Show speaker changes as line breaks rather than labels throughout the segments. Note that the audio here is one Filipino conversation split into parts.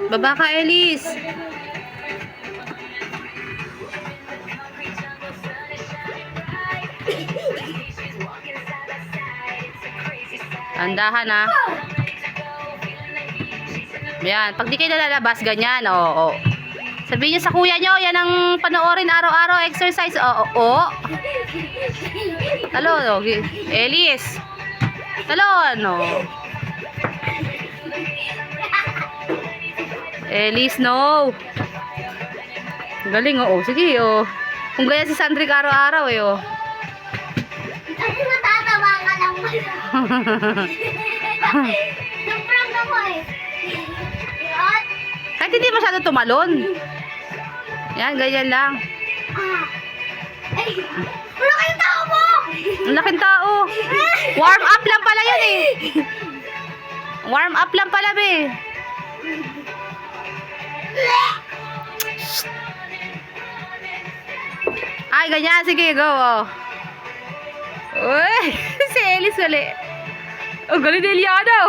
Baba ka, Elise. Andahan ha. Yan, pag di kayo nalalabas, ganyan, oo. Sabihin niyo sa kuya nyo, yan ang panoorin araw-araw, exercise, oo. Talon, Elise. Talon, Elise, no. Galing, oo. Sige, kung ganyan si Sandrick araw-araw,
Kasi matatawa ka lang mo. Sobrang ako eh. Yun.
Kahit hindi masyado tumalon. Yan, ganyan lang.
Ay, wala kayong tao mo!
Ang laking tao. Warm up lang pala yun eh. Warm up lang pala, be. Ay, ganyan. Sige, go, Uy, si Elise gali. Oh, galing ni Eliana,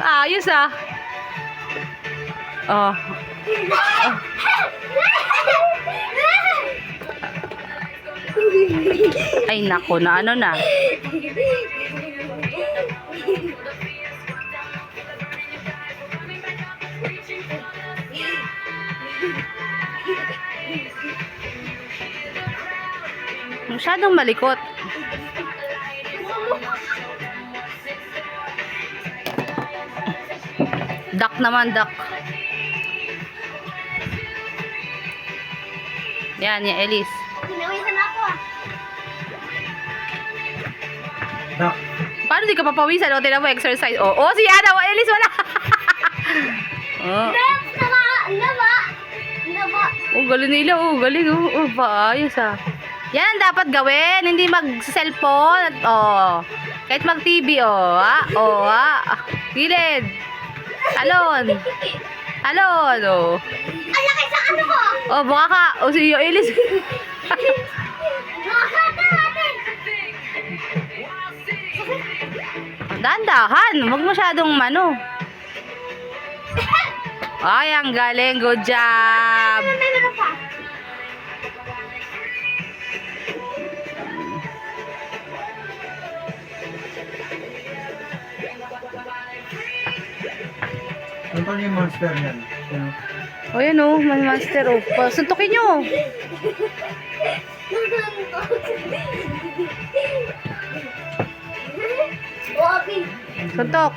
Ayos, Oh. Ay, nako, na ano na. Masyadong malikot. Duck naman, duck. Yan, yung Elise.
Pinawisan ako
Duck.
Paano di ka papawisan? O, tinan mo, exercise. Si Ana, Elise, wala. Galing nila, galing, paayos, Yan ang dapat gawin, hindi mag-cellphone, kahit mag-TV, gilid. Alon,
Ang laki sa ano ko!
buka ka, si Elise.
Nakakata natin!
Dahan-dahan, huwag masyadong Ay, ang galing, good job.
Meron pa.
Ano pa yung monster yan?
Yan monster, suntukin nyo.
Wabi.
Suntok.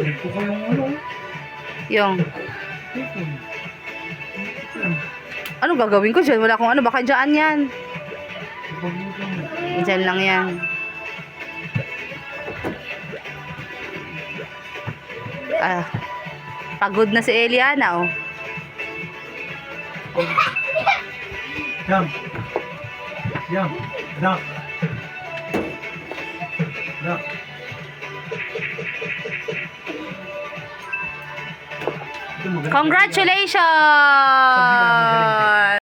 Ito ko yung ano?
Yung. Ano gagawin ko dyan? Wala akong baka dyan yan. Dyan lang yan. Pagod na si Eliana,
Jump. Jump. Duck. Duck.
Congratulations!